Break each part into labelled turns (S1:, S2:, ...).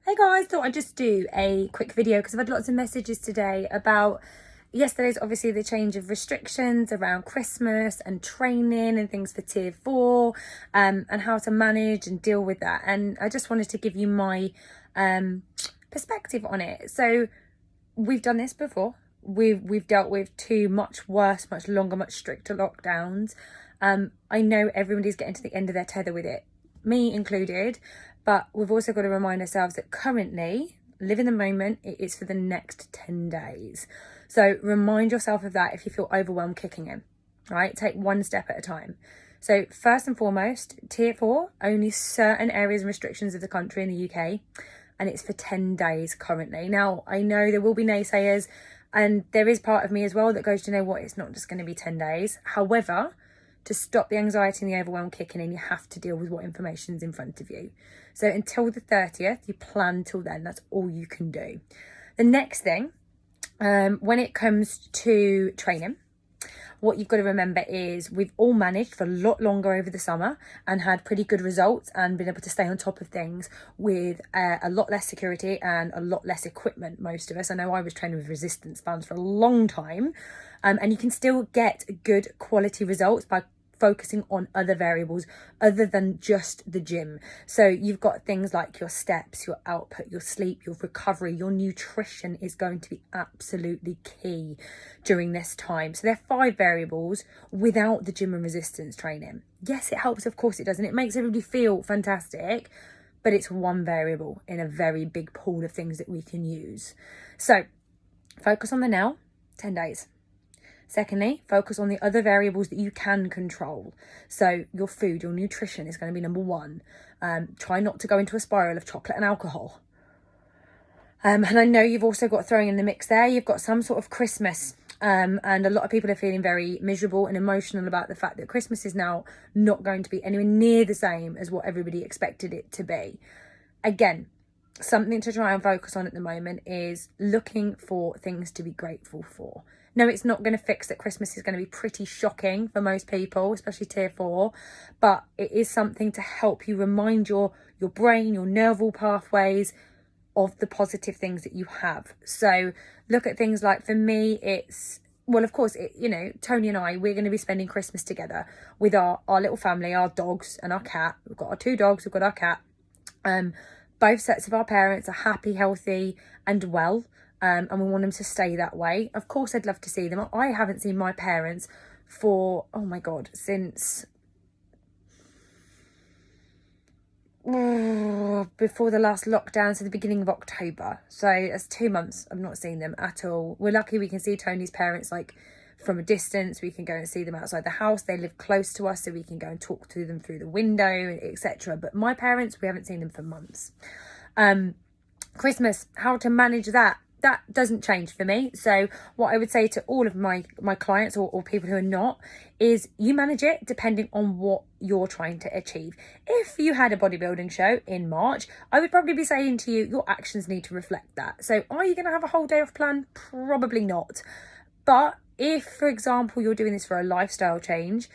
S1: Hey guys, thought I'd just do a quick video because I've had lots of messages today about yesterday's obviously the change of restrictions around Christmas and training and things for tier 4 and how to manage and deal with that. And I just wanted to give you my perspective on it. So we've done this before. We've dealt with two much worse, much longer, much stricter lockdowns. I know everybody's getting to the end of their tether with it, me included, but we've also got to remind ourselves that currently, live in the moment, it is for the next 10 days. So remind yourself of that if you feel overwhelmed kicking in, right? Take one step at a time. So first and foremost, tier 4, only certain areas and restrictions of the country in the UK, and it's for 10 days currently. Now, I know there will be naysayers, and there is part of me as well that goes, you know what, it's not just going to be 10 days. However, to stop the anxiety and the overwhelm kicking in, you have to deal with what information's in front of you. So until the 30th, you plan till then. That's all you can do. The next thing, when it comes to training, what you've got to remember is we've all managed for a lot longer over the summer and had pretty good results and been able to stay on top of things with a lot less security and a lot less equipment, most of us. I know I was training with resistance bands for a long time, and you can still get good quality results by focusing on other variables other than just the gym. So you've got things like your steps, your output, your sleep, your recovery, your nutrition is going to be absolutely key during this time. So there are 5 variables without the gym and resistance training. Yes, it helps, of course it does, and it makes everybody feel fantastic, but it's one variable in a very big pool of things that we can use. So focus on the now, 10 days. Secondly, focus on the other variables that you can control. So your food, your nutrition is going to be number 1. Try not to go into a spiral of chocolate and alcohol. And I know you've also got throwing in the mix there, you've got some sort of Christmas. And a lot of people are feeling very miserable and emotional about the fact that Christmas is now not going to be anywhere near the same as what everybody expected it to be. Again, something to try and focus on at the moment is looking for things to be grateful for. No, it's not going to fix that Christmas is going to be pretty shocking for most people, especially tier 4, but it is something to help you remind your brain, your nerval pathways of the positive things that you have. So look at things like, for me, it's, well, of course, Tony and I, we're going to be spending Christmas together with our little family, our dogs and our cat. We've got our 2 dogs, we've got our cat. Both sets of our parents are happy, healthy and well. And we want them to stay that way. Of course, I'd love to see them. I haven't seen my parents for, oh my God, since before the last lockdown, so the beginning of October. So it's 2 months I've not seen them at all. We're lucky we can see Tony's parents like from a distance. We can go and see them outside the house. They live close to us, so we can go and talk to them through the window, etc. But my parents, we haven't seen them for months. Christmas, how to manage that doesn't change for me. So what I would say to all of my clients or people who are not is you manage it depending on what you're trying to achieve. If you had a bodybuilding show in March, I would probably be saying to you, your actions need to reflect that. So are you going to have a whole day off plan? Probably not. But if, for example, you're doing this for a lifestyle change,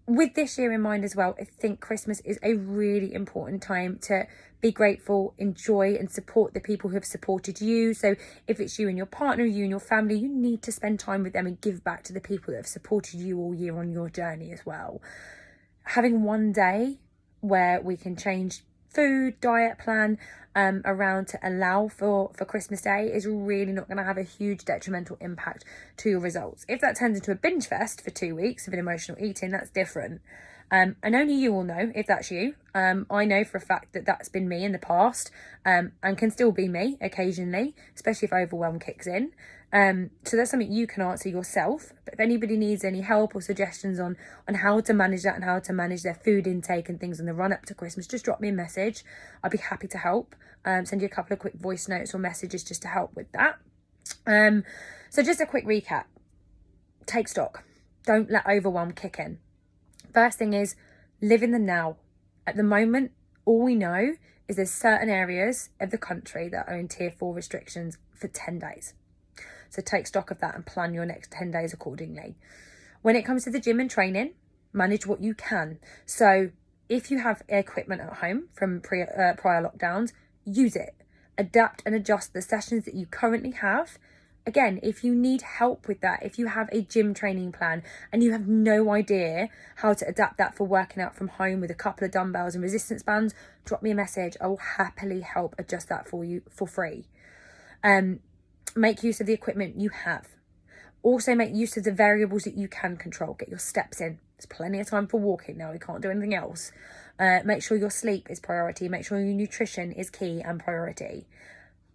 S1: with this year in mind as well, I think Christmas is a really important time to be grateful, enjoy and support the people who have supported you. So if it's you and your partner, you and your family, you need to spend time with them and give back to the people that have supported you all year on your journey as well. Having one day where we can change food, diet plan around to allow for Christmas Day is really not going to have a huge detrimental impact to your results. If that turns into a binge fest for 2 weeks of an emotional eating, that's different. And only you will know if that's you. I know for a fact that that's been me in the past, and can still be me occasionally, especially if overwhelm kicks in. So that's something you can answer yourself. But if anybody needs any help or suggestions on how to manage that and how to manage their food intake and things in the run up to Christmas, just drop me a message. I'd be happy to help. Send you a couple of quick voice notes or messages just to help with that. So just a quick recap. Take stock. Don't let overwhelm kick in. First thing is live in the now. At the moment, all we know is there's certain areas of the country that are in tier 4 restrictions for 10 days. So take stock of that and plan your next 10 days accordingly. When it comes to the gym and training, manage what you can. So if you have equipment at home from prior lockdowns, use it. adapt and adjust the sessions that you currently have. Again, if you need help with that, if you have a gym training plan and you have no idea how to adapt that for working out from home with a couple of dumbbells and resistance bands, drop me a message. I will happily help adjust that for you for free. Make use of the equipment you have. Also make use of the variables that you can control. Get your steps in. There's plenty of time for walking now. We can't do anything else. Make sure your sleep is priority. Make sure your nutrition is key and priority.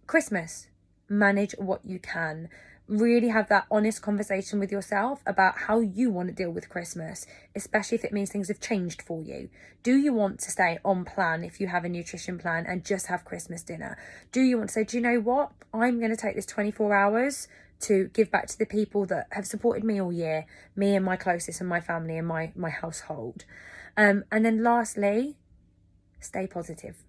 S1: Christmas. Manage what you can. Really have that honest conversation with yourself about how you want to deal with Christmas, especially if it means things have changed for you. Do you want to stay on plan if you have a nutrition plan and just have Christmas dinner? Do you want to say, do you know what? I'm going to take this 24 hours to give back to the people that have supported me all year, me and my closest and my family and my household. And then lastly, stay positive.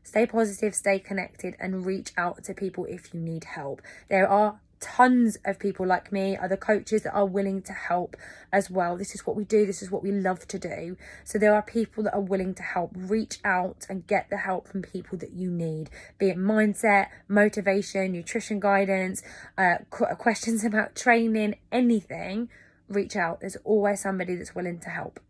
S1: Stay positive, stay connected, and reach out to people if you need help. There are tons of people like me, other coaches that are willing to help as well. This is what we do. This is what we love to do. So there are people that are willing to help. Reach out and get the help from people that you need, be it mindset, motivation, nutrition guidance, questions about training, anything. Reach out. There's always somebody that's willing to help.